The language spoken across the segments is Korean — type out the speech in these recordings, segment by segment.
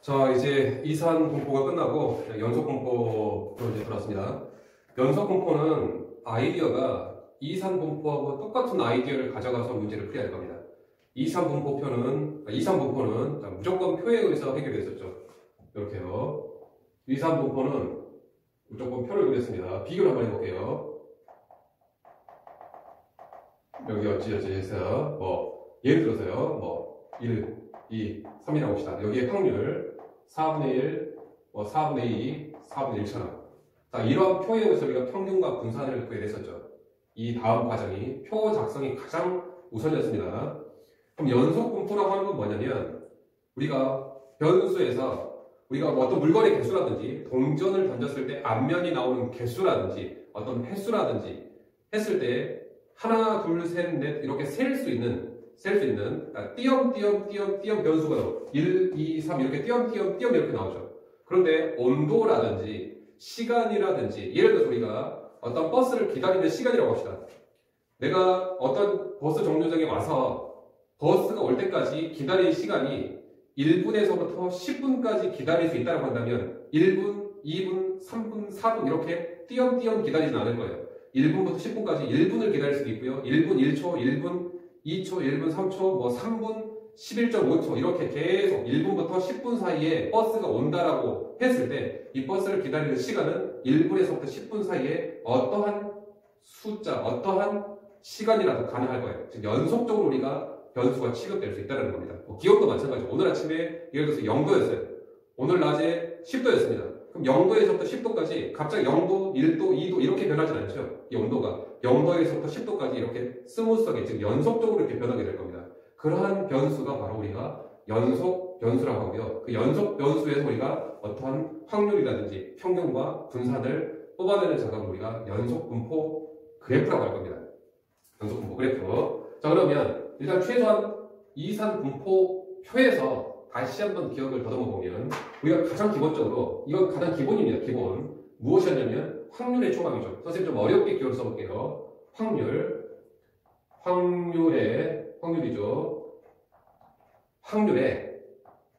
자, 이제 이산 분포가 끝나고 연속 분포로 이제 돌아왔습니다. 연속 분포는 아이디어가 이산 분포하고 똑같은 아이디어를 가져가서 문제를 풀어야 할 겁니다. 이산 분포는 무조건 표에 의해서 해결이 됐었죠. 이렇게요. 이산 분포는 무조건 표를 그렸습니다. 비교를 한번 해볼게요. 여기 어찌 해서 예를 들어서요. 1, 2, 3이라고 봅시다. 여기에 확률 4분의 1, 4분의 2, 4분의 1처럼. 자, 이러한 표에 의해서 우리가 평균과 분산을 구해냈었죠. 이 다음 과정이 표 작성이 가장 우선이었습니다. 그럼 연속 분포라고 하는 건 뭐냐면 우리가 변수에서 우리가 어떤 물건의 개수라든지 동전을 던졌을 때 앞면이 나오는 개수라든지 어떤 횟수라든지 했을 때 하나, 둘, 셋, 넷 이렇게 셀 수 있는 띄엄띄엄 변수가 나오죠. 1, 2, 3 이렇게 띄엄띄엄 이렇게 나오죠. 그런데 온도라든지 시간이라든지 예를 들어서 우리가 어떤 버스를 기다리는 시간이라고 합시다. 내가 어떤 버스 정류장에 와서 버스가 올 때까지 기다리는 시간이 1분에서부터 10분까지 기다릴 수 있다고 한다면 1분, 2분, 3분, 4분 이렇게 띄엄띄엄 기다리진 않을 거예요. 1분부터 10분까지 1분을 기다릴 수도 있고요. 1분 1초, 1분 2초, 1분 3초, 3분 11.5초 이렇게 계속 1분부터 10분 사이에 버스가 온다라고 했을 때 이 버스를 기다리는 시간은 1분에서부터 10분 사이에 어떠한 숫자, 어떠한 시간이라도 가능할 거예요. 즉 연속적으로 우리가 변수가 취급될 수 있다는 겁니다. 기온도 마찬가지죠. 오늘 아침에 예를 들어서 0도였어요. 오늘 낮에 10도였습니다. 그럼 0도에서부터 10도까지 갑자기 0도, 1도, 2도 이렇게 변하진 않죠. 이 온도가 0도에서부터 10도까지 이렇게 스무스하게 즉 연속적으로 이렇게 변하게 될 겁니다. 그러한 변수가 바로 우리가 연속 변수라고 하고요. 그 연속 변수에서 우리가 어떠한 확률이라든지 평균과 분산을 뽑아내는 작업을 우리가 연속 분포 그래프라고 할 겁니다. 연속 분포 그래프. 자, 그러면 일단 최소한 이산 분포 표에서 다시 한번 기억을 더듬어 보면 우리가 가장 기본적으로 이건 가장 기본입니다. 기본 무엇이었냐면 확률의 총합이죠. 선생님 좀 어렵게 기호를 써볼게요. 확률이죠. 확률의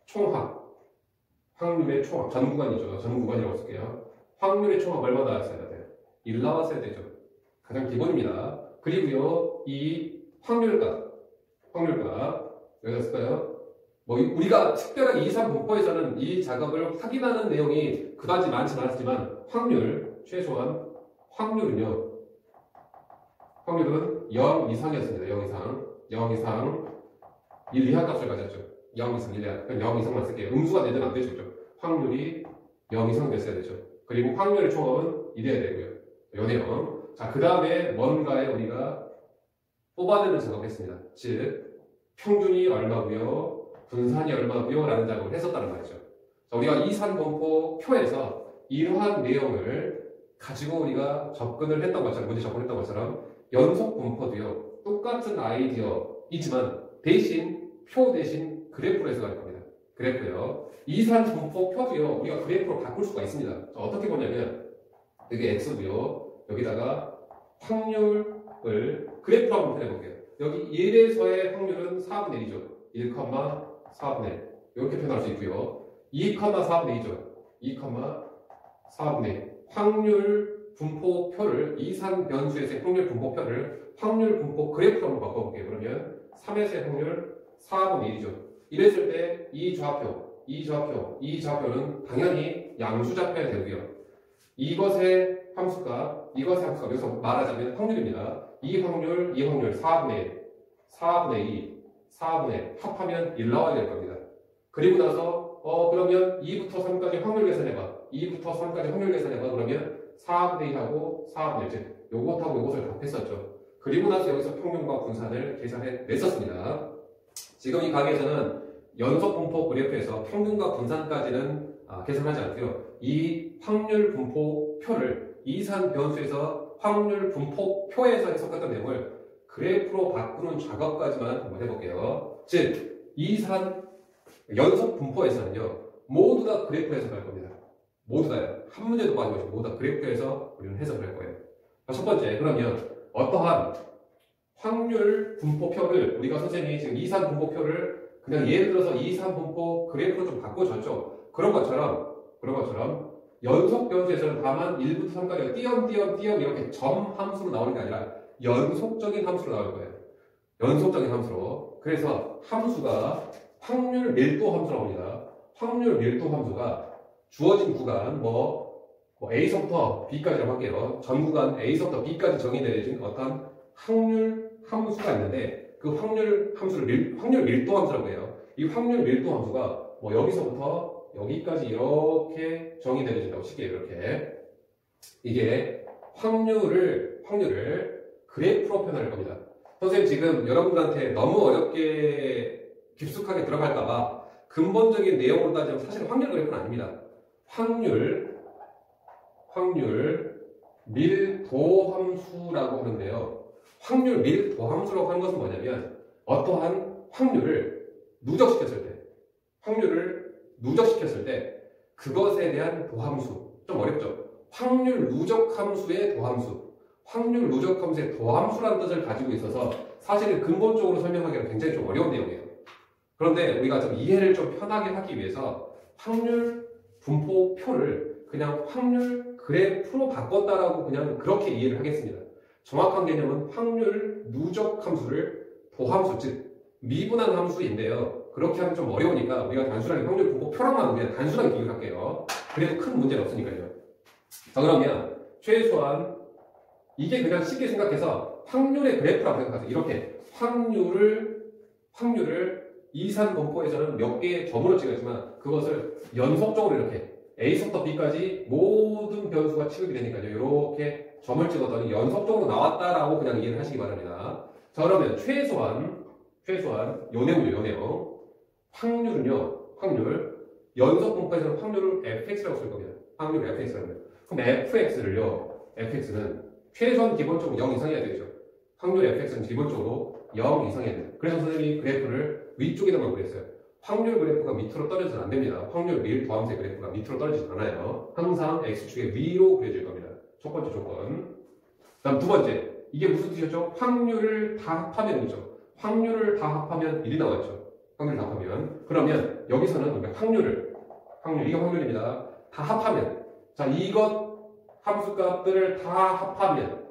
총합. 전 구간이죠. 전 구간이라고 쓸게요. 확률의 총합 얼마 나왔어야 돼요? 1 나왔어야 되죠. 가장 기본입니다. 그리고요, 이 확률값 여기다 쓸까요? 우리가 특별하게 이산 분포에서는 이 작업을 확인하는 내용이 그다지 많지는 않았지만 최소한 확률은 0 이상이었습니다. 0 이상 1 이하 값을 가졌죠. 0 이상 1 이하. 그럼 0 이상만 쓸게요. 음수가 되면 안 되죠. 확률이 0 이상 됐어야 되죠. 그리고 확률의 총합은 이래야 되고요. 요네요. 자, 그 다음에 뭔가에 우리가 뽑아내는 작업을 했습니다. 즉 평균이 얼마고요, 분산이 얼마고요 라는 작업을 했었다는 말이죠. 자, 우리가 이산 분포 표에서 이러한 내용을 가지고 우리가 접근을 했던 것처럼 문제 접근했던 것처럼 연속 분포도요 똑같은 아이디어이지만 표 대신 그래프로 해석할 겁니다. 그래프요. 이산 분포 표도요 우리가 그래프로 바꿀 수가 있습니다. 자, 어떻게 보냐면 여기 x고요 여기다가 확률을 그래프로 한번 표현해볼게요. 여기 1에서의 확률은 4분의 1이죠. 1,4분의 1 이렇게 표현할 수 있고요. 2,4분의 2죠. 2,4분의 1 확률 분포표를 이산 변수에서의 확률 분포표를 확률 분포 그래프로 한번 바꿔볼게요. 그러면 3에서의 확률 4분의 1이죠. 이랬을 때 이 좌표는 당연히 양수좌표야 되고요. 이것의 함수값 여기서 말하자면 확률입니다. 이 확률 4분의 2 합하면 1 나와야 될 겁니다. 그리고 나서 그러면 2부터 3까지 확률 계산해봐. 그러면 4분의 1하고 4분의 1 즉 요것하고 요것을 답했었죠. 그리고 나서 여기서 평균과 분산을 계산해 냈었습니다. 지금 이 강의에서는 연속 분포 그래프에서 평균과 분산까지는 계산하지 않고요. 이 확률 분포표를 이산 변수에서 확률 분포표에서 해석했던 내용을 그래프로 바꾸는 작업까지만 한번 해볼게요. 즉 이산 연속 분포에서는요 모두 다 그래프 해석할 겁니다. 모두 다요. 한 문제도 빠지고 모두 다 그래프에서 우리는 해석을 할 거예요. 첫 번째, 그러면 어떠한 확률 분포표를 우리가 선생님이 지금 이산 분포표를 그냥 예를 들어서 2, 3 분포 그래프로 좀 바꿔줬죠. 그런 것처럼 연속 변수에서는 다만 1부터 3까지 띄엄 이렇게 점 함수로 나오는 게 아니라 연속적인 함수로 나올 거예요. 연속적인 함수로. 그래서 함수가 확률 밀도 함수라고 합니다. 확률 밀도 함수가 주어진 구간 A서부터 B까지라고 할게요. 전 구간 A서부터 B까지 정의되어진 어떤 확률 함수가 있는데 그 확률 함수를 확률 밀도 함수라고 해요. 이 확률 밀도 함수가 여기서부터 여기까지 이렇게 정의되어진다고 쉽게 이렇게 이게 확률을 그래프로 표현할 겁니다. 선생님 지금 여러분들한테 너무 어렵게 깊숙하게 들어갈까봐 근본적인 내용으로 따지면 사실 확률 그래프는 아닙니다. 확률 밀도 함수라고 하는데요. 확률 밀도 함수라고 하는 것은 뭐냐면 어떠한 확률을 누적시켰을 때 그것에 대한 도함수. 좀 어렵죠? 확률 누적 함수의 도함수. 확률 누적 함수의 도함수라는 뜻을 가지고 있어서 사실은 근본적으로 설명하기가 굉장히 좀 어려운 내용이에요. 그런데 우리가 좀 이해를 좀 편하게 하기 위해서 확률 분포표를 그냥 확률 그래프로 바꿨다라고 그냥 그렇게 이해를 하겠습니다. 정확한 개념은 확률 누적 함수를 도함수, 즉 미분한 함수인데요. 그렇게 하면 좀 어려우니까 우리가 단순하게 확률 분포표랑만 그냥 단순하게 비교를 할게요. 그래도 큰 문제는 없으니까요. 자, 그러면 최소한 이게 그냥 쉽게 생각해서 확률의 그래프라고 생각하세요. 이렇게 확률을 이산 분포에서는 몇 개의 점으로 찍었지만 그것을 연속적으로 이렇게 A서부터 B까지 모든 변수가 취급이 되니까요. 이렇게 점을 찍었더니 연속적으로 나왔다라고 그냥 이해를 하시기 바랍니다. 자, 그러면 최소한 요 내용 확률 연속 분포에서는 확률을 fx라고 쓸 겁니다. 확률 fx라고요. 그럼 fx는 최소한 기본적으로 0 이상이어야 되죠. 확률 fx는 기본적으로 0 이상이어야 돼요. 그래서 선생님이 그래프를 위쪽에다만 그랬어요. 확률 그래프가 밑으로 떨어져서는 안 됩니다. 확률 밀도 함수의 그래프가 밑으로 떨어지지 않아요. 항상 x축의 위로 그려질 겁니다. 첫 번째 조건. 다음 두 번째. 이게 무슨 뜻이었죠? 확률을 다 합하면 이죠. 확률을 다 합하면 1이 나왔죠. 확률을 다 합하면. 그러면 여기서는 우리가 이게 확률입니다. 다 합하면. 자, 이것 함수값들을 다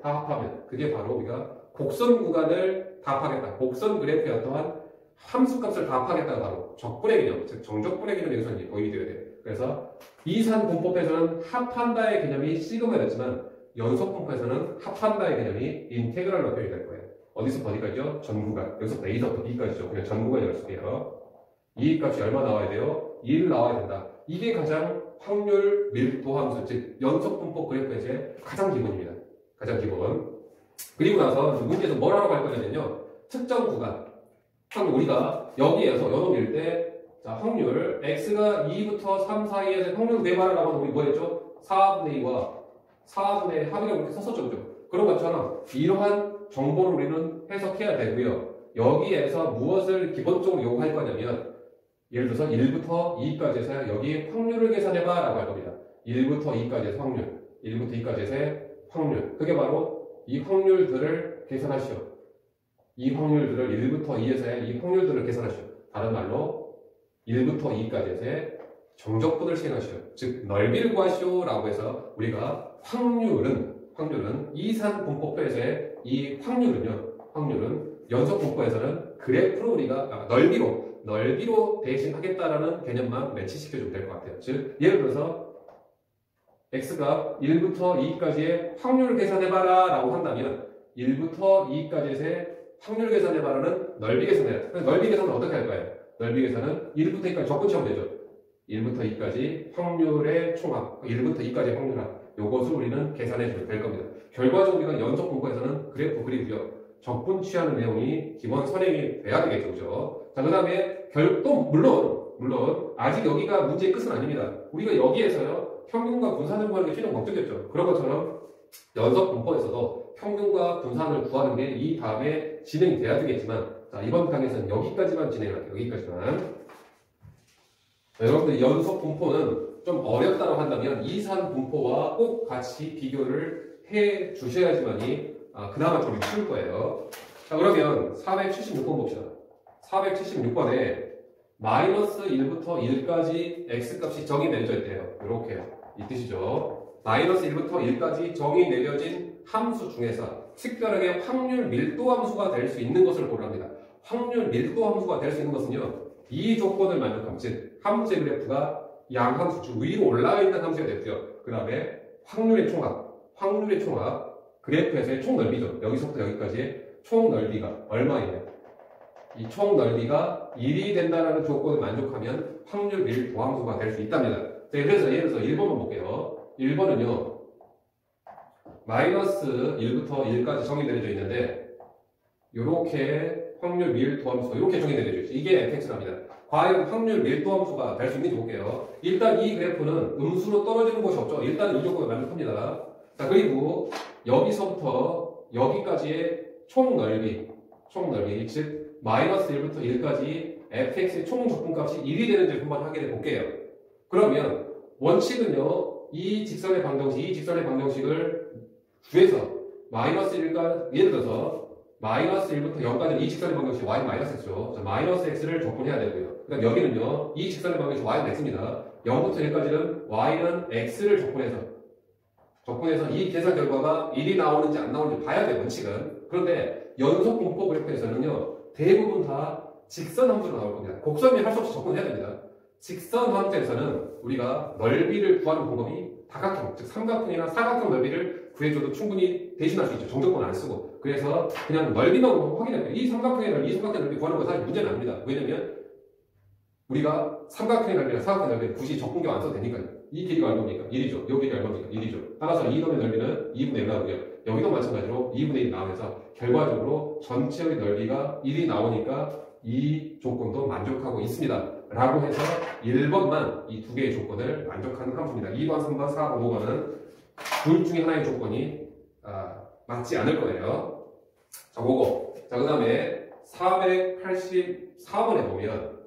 합하면 그게 바로 우리가 곡선 구간을 다 합하겠다. 곡선 그래프의 어떠한 함수값을 다 합하겠다가 바로 적분의 개념, 즉 정적분의 개념이 여기서 도입이 되어야 돼요. 그래서 이산 분포에서는 합한다의 개념이 시그마였지만 연속 분포에서는 합한다의 개념이 인테그랄로 표현이 될 거예요. 어디서 어디까지요? 전구간. 여기서 A서부터 B까지죠. 그냥 전구간이라고 쓸게요. 이 값이 얼마 나와야 돼요? 1 나와야 된다. 이게 가장 확률 밀도 함수, 즉 연속 분포 그래프의 제 가장 기본입니다. 가장 기본. 그리고 나서 문제에서 뭘 하라고 할 거냐면요. 특정 구간. 우리가 여기에서 연놈일 때, 자, 확률, x가 2부터 3 사이에서 확률 내말하라고 하면 우리 뭐 했죠? 4분의 2와 4분의 합이라고 이렇게 썼었죠. 그죠? 그런 것처럼 이러한 정보를 우리는 해석해야 되고요. 여기에서 무엇을 기본적으로 요구할 거냐면, 예를 들어서 1부터 2까지 해서 여기 확률을 계산해봐 라고 할 겁니다. 1부터 2까지 해서 확률, 1부터 2까지 해서 확률. 그게 바로 이 확률들을 계산하시오. 이 확률들을 1부터 2에서의 이 확률들을 계산하시오. 다른 말로 1부터 2까지 해서 정적분을 시행하시오. 즉 넓이를 구하시오 라고 해서 우리가 확률은 이산 분포표에서의 이 확률은 연속 분포에서는 그래프로 우리가 넓이로 대신하겠다라는 개념만 매치시켜주면 될 것 같아요. 즉 예를 들어서 x가 1부터 2까지의 확률을 계산해봐라 라고 한다면 1부터 2까지의 확률 계산해봐라는 넓이 계산해야 돼요. 넓이 계산은 어떻게 할 거예요? 넓이 계산은 1부터 2까지 적분치하면 되죠. 1부터 2까지 확률의 총합, 1부터 2까지 확률합. 요것을 우리는 계산해 주면 될 겁니다. 결과적으로 우리가 연속 분포에서는 그래프 그리고요. 적분 취하는 내용이 기본 선행이 돼야 되겠죠. 그죠? 자, 그 다음에 또 물론 아직 여기가 문제의 끝은 아닙니다. 우리가 여기에서요. 평균과 분산을 구하는 게 최종 목적이었죠. 그런 것처럼 연속 분포에서도 평균과 분산을 구하는 게 이 다음에 진행이 돼야 되겠지만 자, 이번 강의에서는 여기까지만 진행할게요. 여기까지만. 여러분들 연속 분포는 좀 어렵다고 한다면 이산 분포와 꼭 같이 비교를 해 주셔야지만이 그나마 좀 쉬울 거예요. 자, 그러면 476번 봅시다. 476번에 마이너스 1부터 1까지 x값이 정의 내려져 있대요. 이렇게 이 뜻이죠. 마이너스 1부터 1까지 정의 내려진 함수 중에서 특별하게 확률 밀도 함수가 될 수 있는 것을 고르랍니다. 확률 밀도 함수가 될 수 있는 것은요. 이 조건을 만족하면 즉 함수의 그래프가 양함수 즉 위로 올라가 있는 함수가 됐고요. 그 다음에 확률의 총합 그래프에서의 총 넓이죠. 여기서부터 여기까지의 총 넓이가 얼마예요? 이 총 넓이가 1이 된다는 조건을 만족하면 확률 밀도 함수가 될 수 있답니다. 그래서 예를 들어서 1번만 볼게요. 1번은요. 마이너스 1부터 1까지 정의 내려져 있는데 이렇게 확률 밀도 함수 이렇게 정의 내려져 있죠. 이게 fx랍니다. 과연 확률 밀도 함수가 될 수 있는지 볼게요. 일단 이 그래프는 음수로 떨어지는 곳이 없죠. 일단 이 조건을 만족합니다. 자, 그리고 여기서부터 여기까지의 총 넓이 즉 마이너스 1부터 1까지 fx의 총 적분값이 1이 되는지 한번 확인해 볼게요. 그러면 원칙은요. 이 직선의 방정식을 구해서 마이너스 1과 예를 들어서 마이너스 1부터 0까지 이 직선의 방정식 y는 마이너스 x죠. 자, 마이너스 x를 적분해야 되고요. 그다음 여기는요. 이 직선의 방정식 y는 x입니다. 0부터 1까지는 y는 x를 적분해서 이 계산 결과가 1이 나오는지 안 나오는지 봐야 돼요. 원칙은. 그런데 연속 분포 그래프에서는요. 대부분 다 직선 함수로 나올 겁니다. 곡선이 할 수 없이 적분해야 됩니다. 직선 함수에서는 우리가 넓이를 구하는 방법이 다각형, 즉 삼각형이나 사각형 넓이를 구해줘도 충분히 대신할 수 있죠. 정적분 안 쓰고. 그래서 그냥 넓이만 확인해요. 이 삼각형의 넓이, 이 삼각형 넓이 구하는 거 사실 문제는 아닙니다. 왜냐면 우리가 삼각형의 넓이나 사각형의 넓이 굳이 적분경 안 써도 되니까요. 이 길이가 얼마입니까? 1이죠. 이 길이가 얼마입니까? 1이죠. 따라서 이 놈의 넓이는 2분의 1 나오고요. 여기도 마찬가지로 2분의 1이 나오면서 결과적으로 전체의 넓이가 1이 나오니까 이 조건도 만족하고 있습니다. 라고 해서 1번만 이 두 개의 조건을 만족하는 함수입니다. 2번, 3번, 4번, 5번은 둘 중에 하나의 조건이 맞지 않을 거예요. 자, 그거. 자, 그 다음에 484번에 보면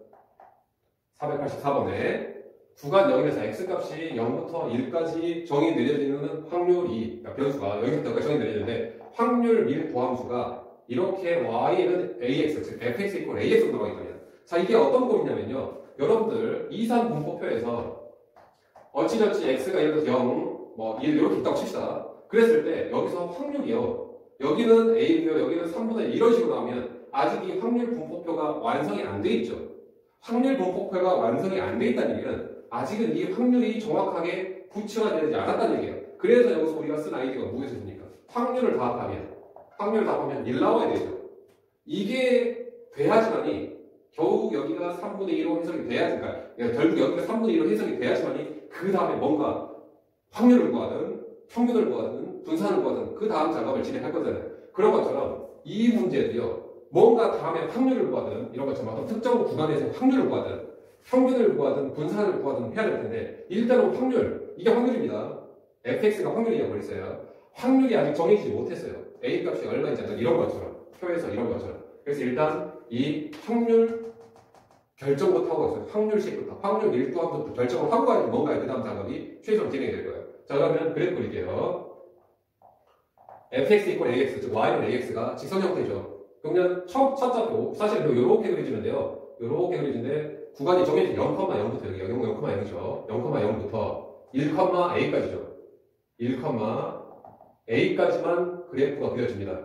484번에 구간 0에서 x값이 0부터 1까지 정의 내려지는 확률이 그러니까 변수가 여기부터 여기까지 정의 내려지는데 확률 밀도함수가 이렇게 y는 ax 즉 fx 이퀄 ax로 나와 있거든요. 자, 이게 어떤 꼴이냐면요. 여러분들 이산 분포표에서 어찌저찌 x가 예를 들어서 0, 뭐 1 이렇게 있다고 칩시다. 그랬을 때 여기서 확률이요. 여기는 a고요. 여기는 3분의 1 이런 식으로 나오면 아직 이 확률 분포표가 완성이 안 돼 있죠. 확률 분포표가 완성이 안 돼 있다는 얘기는 아직은 이 확률이 정확하게 구체화되지 않았다는 얘기예요. 그래서 여기서 우리가 쓴 아이디어가 뭐겠습니까? 확률을 다합하면 1 나와야 되죠. 이게 돼야지만이 겨우 여기가 3분의 1로 해석이 돼야지, 그러니까 결국 여기가 3분의 1로 해석이 돼야지만이 그 다음에 뭔가 확률을 구하든 평균을 구하든 분산을 구하든 그 다음 작업을 진행할 거잖아요. 그런 것처럼 이 문제도요. 뭔가 다음에 확률을 구하든 이런 것처럼 어떤 특정 구간에서 확률을 구하든 평균을 구하든 분산을 구하든 해야 될 텐데 일단은 확률, 이게 확률입니다. fx가 확률이라고 그랬어요. 확률이 아직 정해지지 못했어요. a 값이 얼마인지 이런 것처럼 표에서 이런 것처럼. 그래서 일단 이 확률 결정부터 하고 있어요. 확률식부터 확률 밀도함부터 결정을 하고 가야지 뭔가 그 다음 작업이 최종 진행이 될 거예요. 자, 그러면 그래프 그릴게요. fx 이퀄 ax 즉 y는 ax가 직선 형태죠. 그러면 첫 자표 사실 이렇게 그려지는데요. 이렇게 그려지는데 구간이 정해진 0,0부터 여기 0,0이죠. 0,0부터 1,a까지죠. 1,a까지만 그래프가 그려집니다.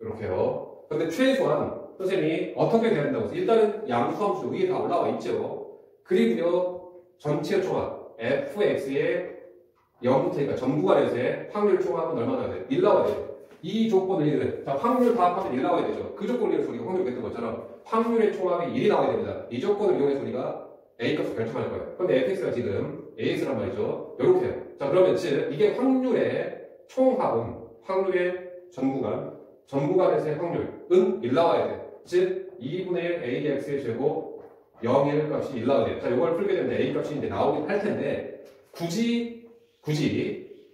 이렇게요. 근데 최소한 선생님이 어떻게 돼야 된다고 해서 일단은 양수함수 위에 다 올라와 있죠. 그리고요 전체 총합 fx의 0부터 그러니까 전 구간에서의 확률 총합은 얼마나 돼요? 1 나와야 돼요. 이 조건을 자 확률 다 합하면 1 나와야 되죠. 그 조건을 이용해서 우리가 확률 했던 것처럼 확률의 총합이 1이 나와야 됩니다. 이 조건을 이용해서 우리가 A값을 결정할 거예요. 그런데 fx가 지금 AX란 말이죠. 이렇게요. 자, 그러면 즉 이게 확률의 총합은 확률의 전구간에서의 확률은 1 나와야 돼요. 즉 2분의 1 AX의 제곱 0, 1 값이 1 나와야 돼요. 자, 이걸 풀게 되면 A 값이 이제 나오긴 할 텐데 굳이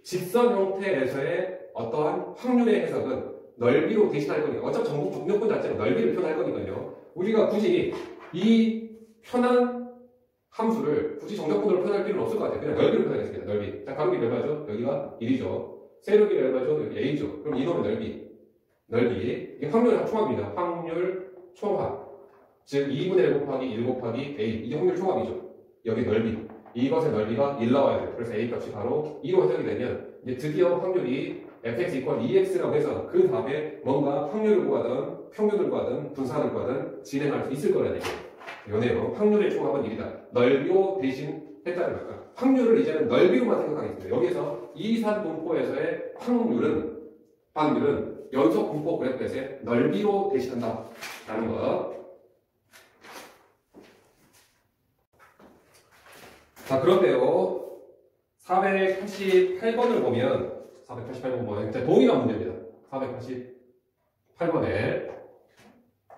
직선 형태에서의 어떠한 확률의 해석은 넓이로 대신할 거니까 어차피 전국 중력분 자체는 넓이를 표현할 거니까요. 우리가 굳이 이 편한 함수를 굳이 정적분으로 표현할 필요는 없을 것 같아요. 그냥 넓이로 표현하겠습니다. 넓이. 자, 가로길이 얼마죠? 여기가 1이죠. 세로길이 얼마죠? 여기 a죠. 그럼 이놈의 넓이. 이게 확률 총합입니다. 확률 총합. 즉 2분의 1 곱하기 1 곱하기 A 이게 확률 총합이죠. 여기 넓이 이것의 넓이가 1 나와야 돼요. 그래서 A 값이 바로 2로 해석이 되면 이제 드디어 확률이 fx 이퀄 2x라고 해서 그 다음에 뭔가 확률을 구하든 평균을 구하든 분산을 구하든 진행할 수 있을 거라는 얘기예요. 요 내용 확률의 총합은 1이다. 넓이로 대신 했다는 거니까 확률을 이제는 넓이로만 생각하겠습니다. 여기서 이산 분포에서의 확률은 연속 분포 그래프에서의 넓이로 대신한다 라는 거. 자, 그런데요 488번을 보면 488번 보면 동일한 문제입니다. 488번에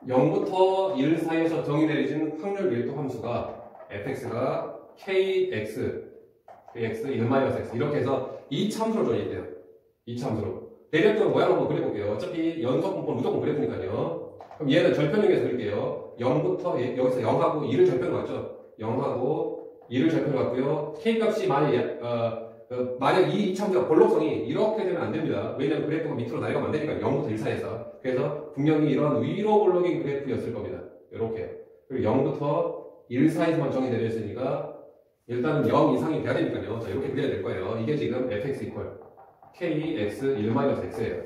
0부터 1 사이에서 정의 내려진 확률 밀도 함수가 fx가 kx 1-x 이렇게 해서 이 참수로 정의돼요. 이 참수로 대략적으로 모양을 한번 그려볼게요. 어차피 연속 분포는 무조건 그려주니까요. 그럼 얘는 절편형에서 그릴게요. 0부터 여기서 0하고 2를 절편을 갖죠. 0하고 2를 절편을 갖고요. k값이 만약 이 참수가 볼록성이 이렇게 되면 안 됩니다. 왜냐하면 그래프가 밑으로 내려가면 안 되니까 0부터 1 사이에서. 그래서 분명히 이런 위로 볼록인 그래프였을 겁니다. 이렇게. 그리고 0부터 1 사이에서만 정의 내려있으니까 일단은 0 이상이 돼야 되니까요. 자, 이렇게 그려야 될 거예요. 이게 지금 fx 이퀄 kx 1-x예요.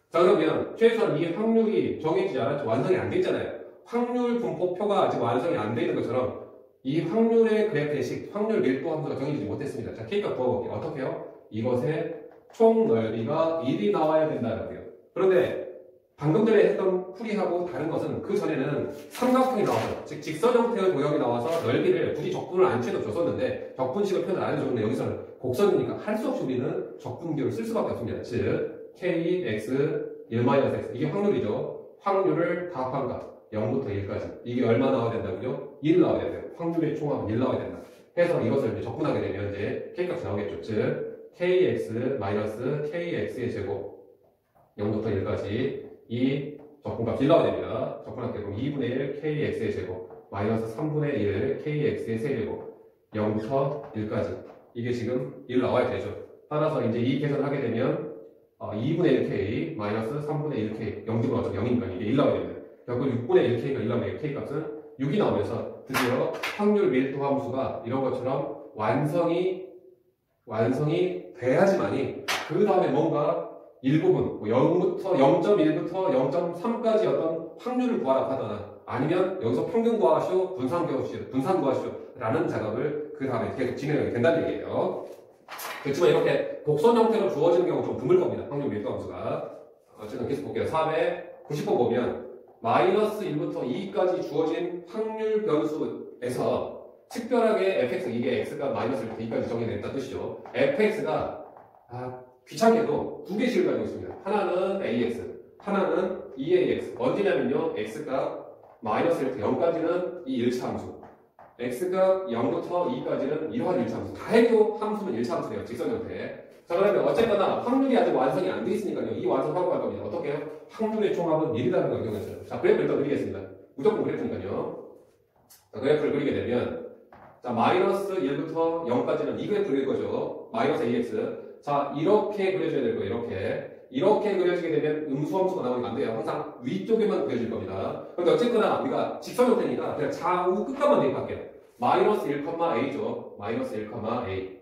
자, 그러면 최소한 이 확률이 정해지지 않았죠. 완성이 안 됐잖아요. 확률 분포표가 아직 완성이 안 되는 것처럼 이 확률의 그래프의 식, 확률 밀도 함수가 정해지지 못했습니다. 자, k값 구해볼게요. 어떻게 해요? 이것의 총 넓이가 1이 나와야 된다라고요. 그런데 방금 전에 했던 풀이하고 다른 것은 그 전에는 삼각형이 나와서, 즉 직선 형태의 도형이 나와서 넓이를 굳이 적분을 안 취해도 줬었는데 적분식을 표현을 안 해줬는데 여기서는 곡선이니까 할 수 없이 우리는 적분기호를 쓸 수밖에 없습니다. 즉 kx 1-x 이게 확률이죠. 확률을 다 합한 값 0부터 1까지 이게 얼마 나와야 된다고요? 1 나와야 돼요. 확률의 총합은 1 나와야 된다. 해서 이것을 이제 적분하게 되면 이제 k값이 나오겠죠. 즉 kx 마이너스 kx의 제곱 0부터 1까지 이 적분값 1 나와야 됩니다. 적분할게요. 그럼 2분의 1 kx의 제곱 마이너스 3분의 1 kx의 세제곱 0부터 1까지 이게 지금 1 나와야 되죠. 따라서 이제 이 계산을 하게 되면 2분의 1 k 마이너스 3분의 1 k 0 집어넣죠. 0이니까 이게 1 나와야 됩니다. 결국 6분의 1 k가 1 나오면 k 값은 6이 나오면서 드디어 확률 밀도 함수가 이런 것처럼 완성이 돼야지만이 그 다음에 뭔가 일부분 0부터 0.1부터 0.3까지 어떤 확률을 구하라고 하거나 아니면 여기서 평균 구하시오, 분산 구하시오 라는 작업을 그 다음에 계속 진행하게 된다는 얘기예요. 그렇지만 이렇게 곡선 형태로 주어지는 경우는 좀 드물 겁니다. 확률 밀도 함수가. 어쨌든 계속 볼게요. 490번 보면 마이너스 1부터 2까지 주어진 확률 변수에서 특별하게 fx, 이게 x가 마이너스 1부터 2까지 정의됐다는 뜻이죠. fx가 귀찮게도 두 개씩을 가지고 있습니다. 하나는 ax, 하나는 2ax. 언제냐면요, x가 마이너스 1부터 0까지는 이 1차 함수, x가 0부터 2까지는 이러한 1차 함수. 다해도 함수는 1차 함수예요. 직선 형태. 자, 그러면 어쨌거나 확률이 아직 완성이 안 돼 있으니까요. 이 완성하고 갈 겁니다. 어떻게 해요? 확률의 총합은 1이라는 걸 기억했어요. 자, 그래프를 일단 그리겠습니다. 무조건 그래프니까요. 자, 그래프를 그리게 되면 자, 마이너스 1부터 0까지는 이 그래프를 그릴 거죠. 마이너스 ax. 자, 이렇게 그려줘야 될 거예요. 이렇게 그려지게 되면 음수함수가 나오면 안 돼요. 항상 위쪽에만 그려질 겁니다. 그런데 어쨌거나 우리가 직선 형태니까 그냥 좌우 끝값만 대입할게요. 마이너스 1,a죠. 마이너스 1,a.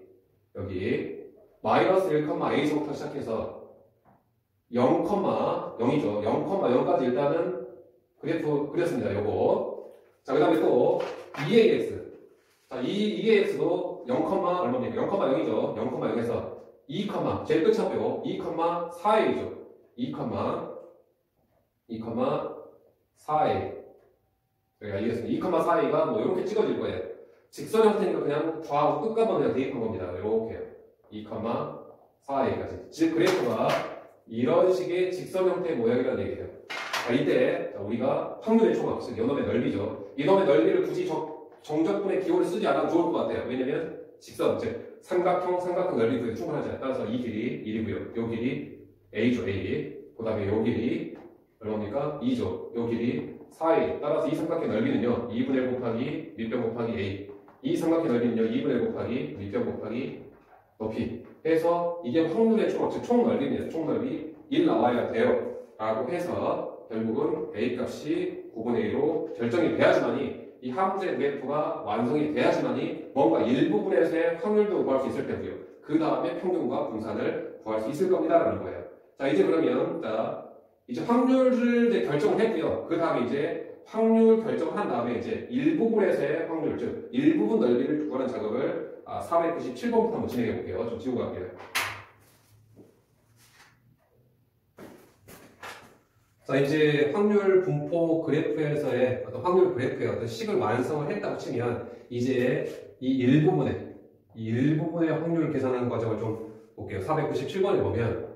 여기 마이너스 1,a서부터 시작해서 0,0이죠. 0,0까지 일단은 그래프 그렸습니다. 요거. 자, 그 다음에 또 2ax. 자, 이 2ax도 0, 얼마입니까? 0,0이죠. 0,0에서 2, 제일 끝 잡고 2,4a죠. 2,4a. 여기 알겠습니다. 2,4a가 뭐 이렇게 찍어질 거예요. 직선 형태니까 그냥 좌우 끝값만 그냥 대입한 겁니다. 이렇게요. 2,4a까지. 즉 그래프가 이런 식의 직선 형태의 모양이라는 얘기예요. 자, 이때 우리가 확률의 총합, 즉 이놈의 넓이죠. 이놈의 넓이를 굳이 정적분의 기호를 쓰지 않아도 좋을 것 같아요. 왜냐면 직선, 즉 삼각형 넓이 그게 충분하지. 따라서 이 길이 1이고요. 요 길이 a죠, a. 그 다음에 요 길이 얼마입니까? 2죠. 요 길이 4a. 따라서 이 삼각형 넓이는요, 2분의 1 곱하기 밑변 곱하기 a. 이 삼각형 넓이는요, 2분의 1 곱하기 밑변 곱하기 높이. 해서 이게 확률의 총합, 즉 총넓이입니다. 총넓이 1 나와야 돼요. 라고 해서 결국은 a 값이 9분의 1로 결정이 돼야지만이 이 함수의 그래프가 완성이 돼야지만이 뭔가 일부분에서의 확률도 구할 수 있을 테고요. 그 다음에 평균과 분산을 구할 수 있을 겁니다라는 거예요. 자, 이제 그러면 이제 확률을 이제 결정을 했고요. 그 다음에 이제 확률 결정을 한 다음에 이제 일부분에서의 확률, 즉 일부분 넓이를 구하는 작업을 497번부터 한번 진행해 볼게요. 좀 지우고 갈게요. 자, 이제 확률 분포 그래프에서의 어떤 확률 그래프의 어떤 식을 완성을 했다고 치면 이제 이 일부분의 확률 계산하는 과정을 좀 볼게요. 497번에 보면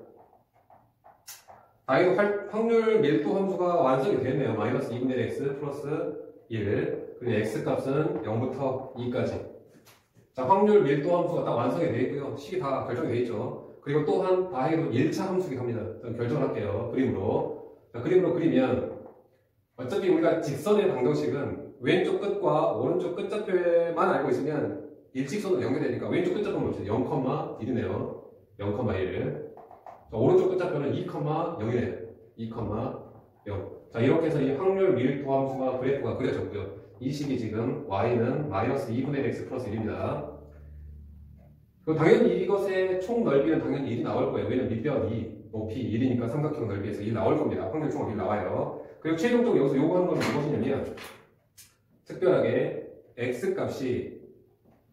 이거 확률 밀도 함수가 완성이 됐네요. 마이너스 2분의 x 플러스 1 그리고 x 값은 0부터 2까지. 자, 확률 밀도 함수가 딱 완성이 되어 있고요. 식이 다 결정이 되어 있죠. 그리고 또한 다행히도 1차 함수이긴 합니다. 결정을 할게요. 그림으로. 자, 그림으로 그리면 어차피 우리가 직선의 방정식은 왼쪽 끝과 오른쪽 끝좌표만 알고 있으면 일직선으로 연결되니까 왼쪽 끝좌표는 뭐죠? 0,1이네요. 0,1. 자, 오른쪽 끝좌표는 2,0이네요. 2,0. 자, 이렇게 해서 이 확률 밀도 함수가 그래프가 그려졌고요. 이 식이 지금 y는 마이너스 2분의 x 플러스 1입니다. 그리고 당연히 이것의 총 넓이는 당연히 1이 나올 거예요. 왜냐면 밑변 2, 높이 1이니까 삼각형 넓이에서 1 나올 겁니다. 확률 총합 1 나와요. 그리고 최종적으로 여기서 요구하는 건 무엇이냐면 특별하게 x 값이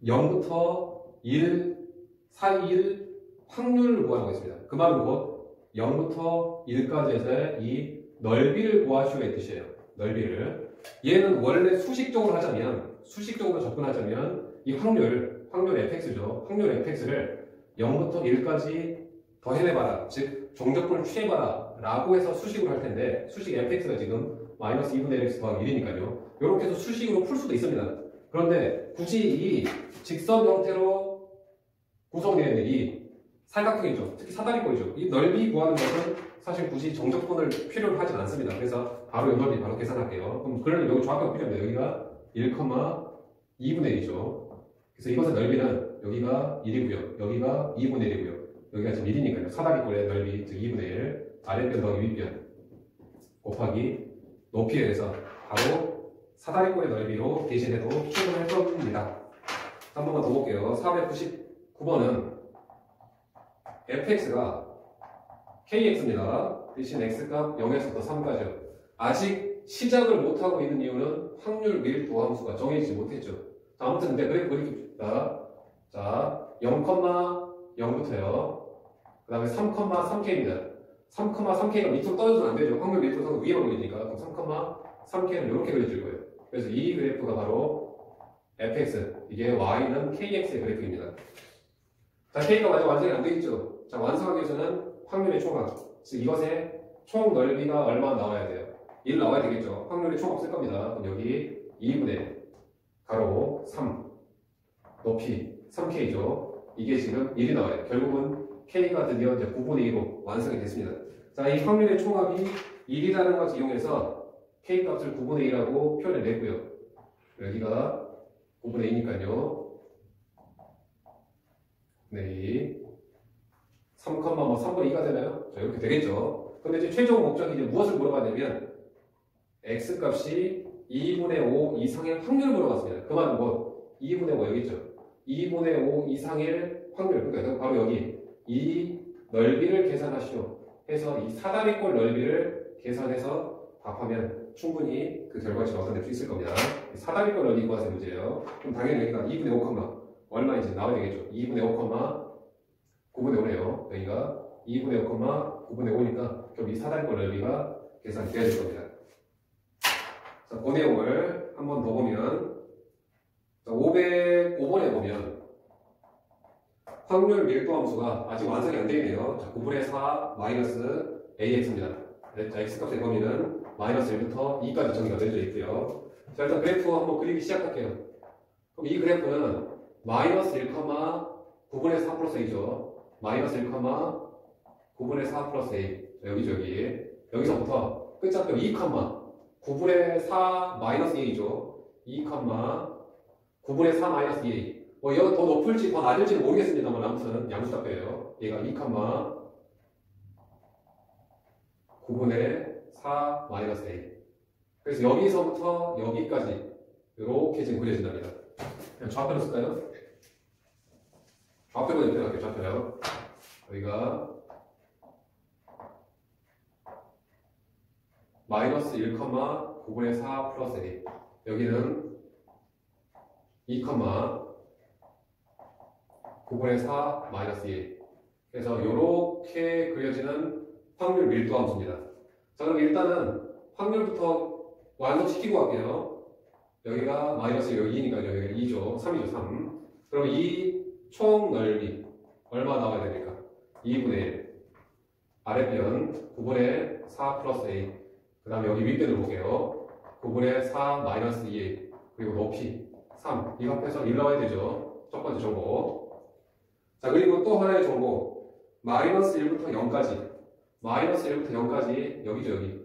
0부터 1 사이일 확률을 구하라고 했습니다. 그 말은 곧 0부터 1까지 해서 이 넓이를 구하시오의 뜻이에요. 넓이를. 얘는 원래 수식적으로 접근하자면 이 확률 fx죠. 확률 fx를 0부터 1까지 더해내봐라. 즉 정적분을 취해봐라 라고 해서 수식으로 할 텐데 수식 fx가 지금 마이너스 2분의 x 더하기 1이니까요. 이렇게 해서 수식으로 풀 수도 있습니다. 그런데 굳이 이 직선 형태로 구성되어 있는 이 삼각형이죠. 특히 사다리꼴이죠. 이 넓이 구하는 것은 사실 굳이 정적분을 필요로 하진 않습니다. 그래서 바로 이 넓이 바로 계산할게요. 그럼 그러면 여기 정확하게 필요합니다. 여기가 1,2분의 1이죠. 그래서 이것의 넓이는 여기가 1이고요. 여기가 2분의 1이고요. 여기가 지금 1이니까요. 사다리꼴의 넓이, 즉 2분의 1. 아랫변 더하기 윗변 곱하기 높이에 대해서 바로 사다리꼴의 넓이로 대신해도 충분할 겁니다. 한 번만 더 볼게요. 499번은 fx가 kx입니다. 대신 x값 0에서부터 3까지요. 아직 시작을 못하고 있는 이유는 확률 밀도 함수가 정해지지 못했죠. 자, 아무튼 근데 그래프 그립니다. 자, 0,0부터요. 그 다음에 3,3k입니다. 3,3k가 밑으로 떨어져도 안 되죠. 확률 밀도 함수 위에 올리니까. 그럼 3,3k는 이렇게 그려질 거예요. 그래서 이 그래프가 바로 fx, 이게 y는 kx의 그래프입니다. 자, k가 아직 완성이 안 되어 있죠. 자, 완성하기 위해서는 확률의 총합, 즉 이것의 총 넓이가 얼마 나와야 돼요? 1 나와야 되겠죠. 확률의 총합 쓸 겁니다. 그럼 여기 2분의 가로 3 높이 3k죠. 이게 지금 1이 나와요. 결국은 k가 드디어 이제 9분의 2로 완성이 됐습니다. 자, 이 확률의 총합이 1이라는 것을 이용해서 k 값을 9분의 2라고 표현을 냈고요. 여기가 9분의 2니까요. 네. 3,3분의 2가 되나요? 자, 이렇게 되겠죠. 근데 이제 최종 목적이 이제 무엇을 물어봤냐면 x 값이 2분의 5 이상의 확률을 물어봤습니다. 그 말은 뭐 2분의 5 여기 있죠. 2분의 5 이상의 확률. 그러니까 바로 여기 이 넓이를 계산하시오 해서 이 사다리꼴 넓이를 계산해서 답하면 충분히 그 결과치를 얻어낼 수 있을 겁니다. 사다리꼴 넓이 구하세요 문제예요. 그럼 당연히 여기가 2분의 5, 얼마인지 나와야 되겠죠. 2분의 5, 9분의 5네요. 여기가 2분의 5, 9분의 5니까 결국 이 사다리꼴 넓이가 계산이 돼야 될 겁니다. 자, 그 내용을 한 번 더 보면 505번에 보면 확률 밀도 함수가 아직 완성이 안 되어 있네요. 자, 9분의 4 마이너스 ax입니다. 자, x값의 범위는 마이너스 1부터 2까지 정의가 되어져 있고요. 자, 일단 그래프 한번 그리기 시작할게요. 그럼 이 그래프는 마이너스 1, 9분의 4 플러스 a죠. 마이너스 1, 9분의 4 플러스 a. 여기. 여기서부터 끝좌표 2, 9분의 4 마이너스 a죠. 2, 9분의 4 마이너스 2a. 뭐, 얘가 더 높을지 더 낮을지는 모르겠습니다만, 아무튼 양수답변이에요. 얘가 2, 9분의 4 마이너스 a. 그래서 여기서부터 여기까지 이렇게 지금 그려진답니다. 그냥 좌표로 쓸까요? 좌표로 이렇게 할게요. 좌표요. 여기가 마이너스 1,9분의 4 플러스 A. 여기는 2,9분의 4 마이너스 1. 그래서 이렇게 그려지는 확률 밀도 함수입니다. 자, 그럼 일단은 확률부터 완성시키고 갈게요. 여기가 마이너스 여기 2니까 여기가 2죠. 3이죠. 3. 그럼 이 총 넓이 얼마 나와야 됩니까? 2분의 1. 아랫변 9분의 4 플러스 A. 그 다음에 여기 윗변을 볼게요. 9분의 4 마이너스 2A. 그리고 높이 3. 이거 합해서 1 나와야 되죠. 첫 번째 정보. 자, 그리고 또 하나의 정보. 마이너스 1부터 0까지. 마이너스 1부터 0까지 여기죠. 여기.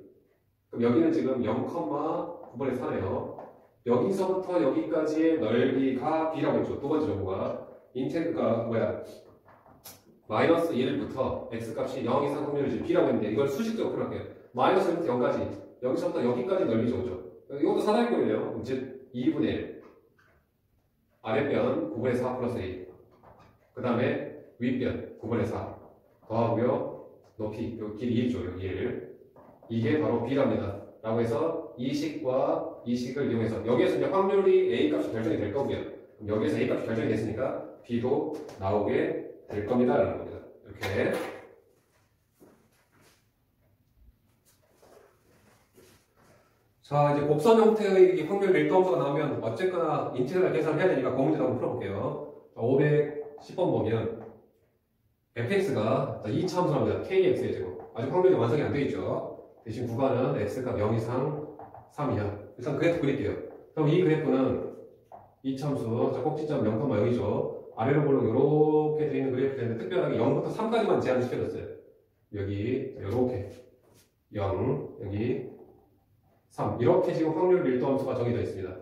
그럼 여기는 지금 0,9분의 4네요. 여기서부터 여기까지의 넓이가 B라고 했죠. 두 번째 정보가. 인테그가 뭐야? 마이너스 1부터 X값이 0 이상 확률을 지금 B라고 했는데 이걸 수식적으로 표현할게요. 마이너스 1부터 0까지. 여기서부터 여기까지 넓이죠. 그죠? 이것도 사다리꼴이네요. 즉 2분의 1. 아랫변 9분의 4 플러스 A. 그 다음에 윗변 9분의 4. 더하고요. 높이. 여기 길이 1죠. 여기 1. 이게 바로 B랍니다. 라고 해서 이 식과 이 식을 이용해서 여기에서 이제 확률이 A 값이 결정이 될 거고요. 그럼 여기에서 A 값이 결정이 됐으니까 B도 나오게 될 겁니다. 라는 겁니다. 이렇게. 자, 이제 곡선 형태의 확률 밀도 함수가 나오면 어쨌거나 인테그랄 계산을 해야 되니까 그 문제도 한번 풀어볼게요. 510번 보면 fx가 2차 함수랍니다. kx의 제곱. 아직 확률이 완성이 안 되어 있죠. 대신 구간은 x가 0 이상 3 이하. 일단 그래프 그릴게요. 그럼 이 그래프는 2차 함수, 꼭지점 0,0이죠. 아래로 보면 이렇게 되어 있는 그래프 되는데 특별하게 0부터 3까지만 제한을 시켜줬어요. 여기 이렇게 0, 여기 3. 이렇게 지금 확률 밀도 함수가 정해져 있습니다.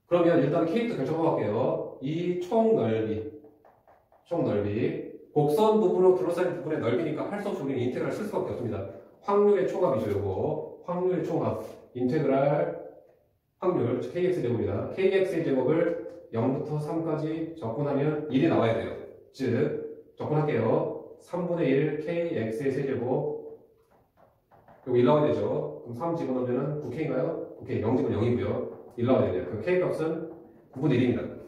그러면 일단 k부터 결정하고 갈게요. 이 총 넓이 곡선 부분으로 둘러싸인 부분의 넓이니까 할 수 없이 우리는 인테그랄 쓸 수밖에 없습니다. 확률의 총합이죠. 요거 확률의 총합 인테그랄 확률 kx 제곱입니다. kx의 제곱을 0부터 3까지 적분하면 1이 나와야 돼요. 즉 적분할게요. 3분의 1 kx의 세제곱 요거 1 나와야 되죠. 그럼 3 집어넣으면 9k인가요? 9k 0 집은 0이고요. 1 나와야 돼요. 그럼 k값은 9분의 1입니다.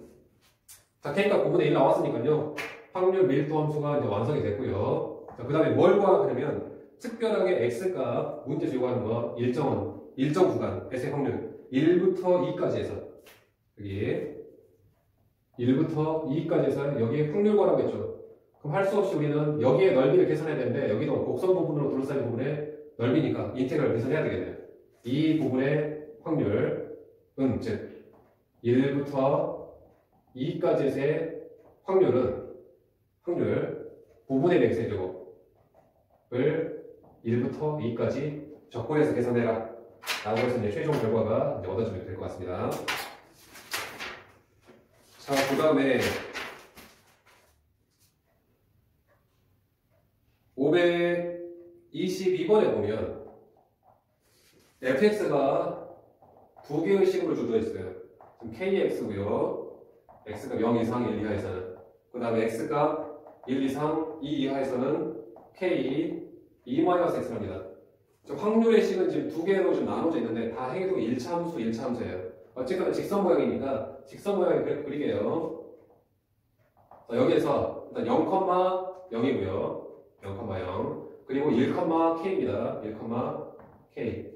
자, k값 9분의 1 나왔으니까요. 확률 밀도 함수가 이제 완성이 됐고요. 자, 그 다음에 뭘 구하냐면 특별하게 x값 문제에서 요구하는 거 일정 구간 S의 확률 1부터 2까지 해서 여기 1부터 2까지 해서 여기에 확률 구하라고 했죠. 그럼 할 수 없이 우리는 여기에 넓이를 계산해야 되는데 여기도 곡선 부분으로 둘러싸인 부분의 넓이니까 인테그랄 계산해야 되겠네요. 이 부분의 확률은 즉 1부터 2까지의 확률 부분의 x의 제곱을 1부터 2까지 적분해서 계산해라 라고 해서 이제 최종 결과가 이제 얻어지면 될 것 같습니다. 자, 그 다음에 522번에 보면 fx가 두 개의 식으로 주어져 있어요. 지금 kx고요. x가 0 이상 1 이하에서는 그 다음에 x가 1 이상 2 이하에서는 k 2-x랍니다. 확률의 식은 지금 두 개로 좀 나눠져 있는데 다 해도 1차 함수예요. 어쨌거나 직선 모양이니까 직선 모양을 그래프 그리게요. 자, 여기에서 일단 0,0이고요. 0,0 그리고 1,k입니다. 1,k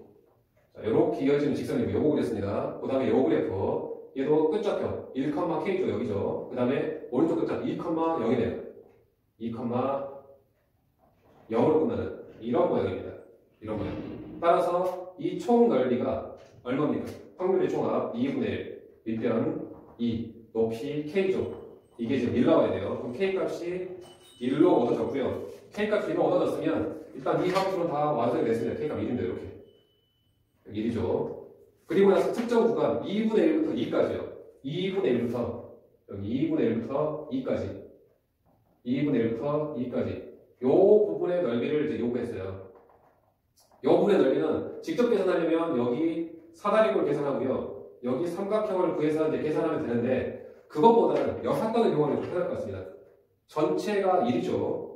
자, 이렇게 이어지는 직선이고 요거 그렸습니다. 그 다음에 요 그래프 얘도 끝좌표 1,k죠. 여기죠. 그 다음에 오른쪽 끝좌표 2,0이네요. 2,0으로 끝나는 이런 모양입니다. 이런 모양. 따라서 이 총 넓이가 얼마입니까? 확률의 총합 2분의 1, 윗변 2, 높이 k죠. 이게 지금 1 나와야 돼요. 그럼 k 값이 1로 얻어졌고요. k 값이 1로 얻어졌으면 일단 이 함수는 다 완성이 됐습니다. k 값 1인데 이렇게 1이죠. 그리고 나서 특정 구간 2분의 1부터 2까지요. 2분의 1부터 여기 2분의 1부터 2까지 2분의 1부터 2까지 요 부분의 넓이를 이제 요구했어요. 이 부분의 넓이는 직접 계산하려면 여기 사다리꼴 계산하고요. 여기 삼각형을 구해서 이제 계산하면 되는데 그것보다는 역사건의 경우는 좀 편할 것 같습니다. 전체가 1이죠.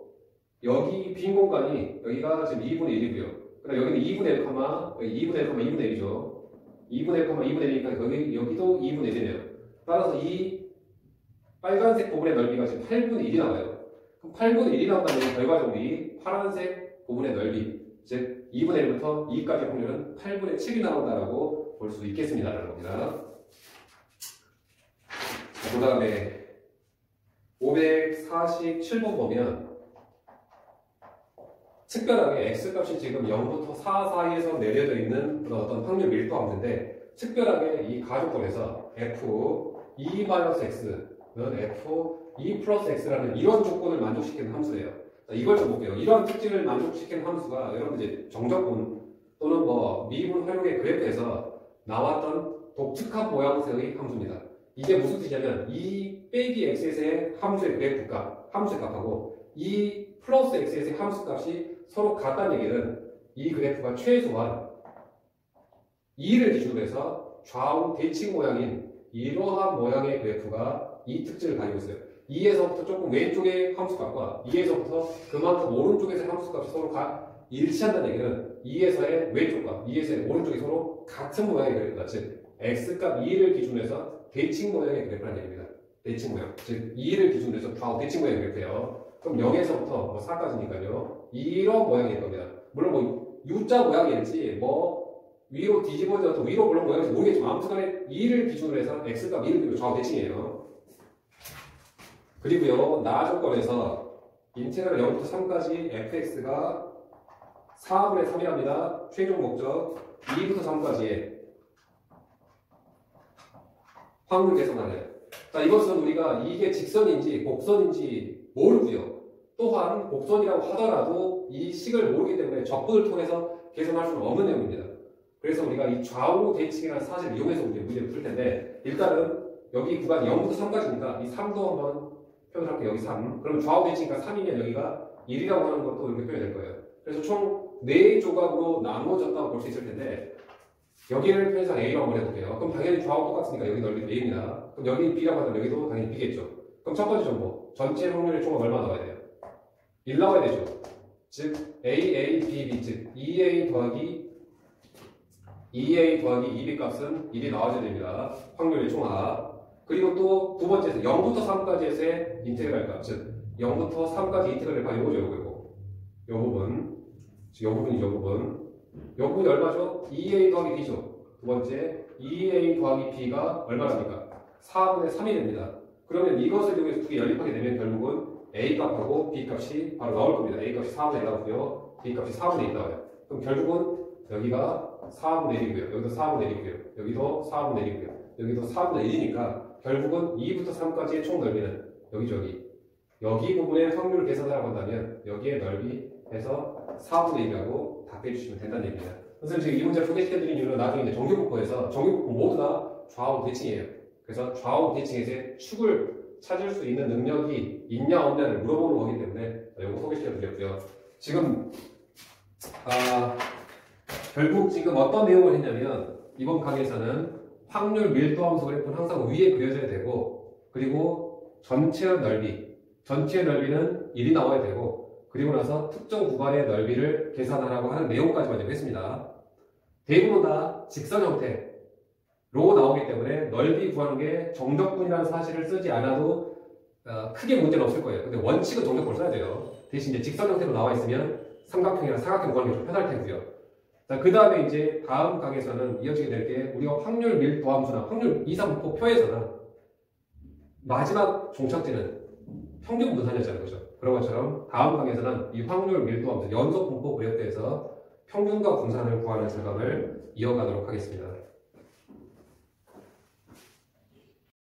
여기 빈 공간이 여기가 지금 2분의 1이고요. 그다음 여기는 2분의 1, 여기 2분의 1, 2분의 1이죠. 2분의 1, 2분의 1이니까 여기도 2분의 1이네요. 따라서 이 빨간색 부분의 넓이가 지금 8분의 1이 나와요. 그럼 8분의 1이 나온다면 결과적으로 이 파란색 부분의 넓이, 즉 2분의 1부터 2까지 확률은 8분의 7이 나온다라고 볼 수 있겠습니다라는 겁니다. 그 다음에 547번 보면 특별하게 x값이 지금 0부터 4 사이에서 내려져 있는 그런 어떤 확률 밀도 함수인데 특별하게 이 가족권에서 f2-x는 f2 플러스 x라는 이런 조건을 만족시키는 함수예요. 자, 이걸 좀 볼게요. 이런 특징을 만족시키는 함수가 여러분 이제 정적분 또는 뭐 미분 활용의 그래프에서 나왔던 독특한 모양새의 함수입니다. 이게 무슨 뜻이냐면 이 빼기 x의 함수의 그래프 값, 함수의 값하고 이 플러스 x의 함수 값이 서로 같다는 얘기는 이 그래프가 최소한 2를 기준으로 해서 좌우 대칭 모양인 이러한 모양의 그래프가 이 특징을 가지고 있어요. 2에서부터 조금 왼쪽의 함수값과 2에서부터 그만큼 오른쪽에서의 함수값이 서로 일치한다는 얘기는 2에서의 왼쪽과 2에서의 오른쪽이 서로 같은 모양의 그래프다. 즉 x값 2를 기준으로 해서 대칭 모양의 그래프라는 얘기입니다. 대칭 모양. 즉 2를 기준으로 해서 좌우 대칭 모양의 그래프예요. 그럼 0에서부터 뭐 4까지니까요. 이런 모양일 겁니다. 물론 뭐 U자 모양일지 뭐 위로 뒤집어져서 위로 물론 모양일지 모르겠지만 아무튼간에 2를 기준으로 해서 x값 2를 기준으로 좌우 대칭이에요. 그리고요 나 조건에서 인테그랄 0부터 3까지 fx가 4분의 3이랍니다. 최종 목적 2부터 3까지의 확률 계산하래요. 자, 이것은 우리가 이게 직선인지 곡선인지 모르고요. 또한 곡선이라고 하더라도 이 식을 모르기 때문에 적분을 통해서 계산할 수는 없는 내용입니다. 그래서 우리가 이 좌우 대칭이라는 사실을 이용해서 우리 문제를 풀 텐데 일단은 여기 구간이 0부터 3까지니까 이 3도 한번 표현할게요. 여기 3. 그럼 좌우 대칭이니까 3이면 여기가 1이라고 하는 것도 이렇게 표현이 될 거예요. 그래서 총 4조각으로 나누어졌다고 볼 수 있을 텐데 여기를 편의상 A라고 한번 해볼게요. 그럼 당연히 좌우 똑같으니까 여기 넓이 A입니다. 그럼 여기 B라고 하면 여기도 당연히 B겠죠. 그럼 첫 번째 정보. 전체 확률의 총합 얼마 나와야 돼요? 1 나와야 되죠. 즉 AA, BB, 즉 2A 더하기 2B 값은 1이 나와줘야 됩니다. 확률의 총합. 그리고 또 두 번째에서 0부터 3까지에서의 인테그랄 값. 즉 0부터 3까지 인테그랄 값 요거죠. 요 부분. 즉 요 부분이죠. 요 부분. 요 부분이 얼마죠? 2A 더하기 B죠. 두 번째 2A 더하기 B가 얼마랍니까? 4분의 3이 됩니다. 그러면 이것을 이용해서 두 개 연립하게 되면 결국은 A 값하고 B 값이 바로 나올 겁니다. A 값이 4분의 1 나오고요. B 값이 4분의 1 나와요. 그럼 결국은 여기가 4분의 1이고요. 여기도 4분의 1이고요. 여기도 4분의 1이고요. 여기도 4분의 1이니까 결국은 2부터 3까지의 총 넓이는 여기 부분의 확률을 계산하라고 한다면 여기에 넓이에서 4분의 1이라고 답해 주시면 된다는 얘기입니다. 선생님 지금 이 문제를 소개시켜드린 이유는 나중에 이제 정규국어에서 정규국어 모두 다 좌우 대칭이에요. 그래서 좌우 대칭에서의 축을 찾을 수 있는 능력이 있냐 없냐를 물어보는 거기 때문에 이거 소개시켜드렸고요. 지금 결국 지금 어떤 내용을 했냐면 이번 강의에서는 확률 밀도 함수 그래프는 항상 위에 그려져야 되고 그리고 전체의 넓이는 1이 나와야 되고 그리고 나서 특정 구간의 넓이를 계산하라고 하는 내용까지만 했습니다. 대부분 다 직선 형태로 나오기 때문에 넓이 구하는 게 정적분이라는 사실을 쓰지 않아도 크게 문제는 없을 거예요. 근데 원칙은 정적분을 써야 돼요. 대신 이제 직선 형태로 나와 있으면 삼각형이나 사각형 구하는 게 좀 편할 테고요. 자, 그 다음에 이제 다음 강에서는 이어지게 될 게 우리가 확률 밀도 함수나 확률 이상분포 표에서는 마지막 종착지는 평균 분산이었잖아요. 그죠? 그런 것처럼 다음 강에서는 이 확률 밀도 함수 연속 분포 그래프에서 평균과 분산을 구하는 작업을 이어가도록 하겠습니다.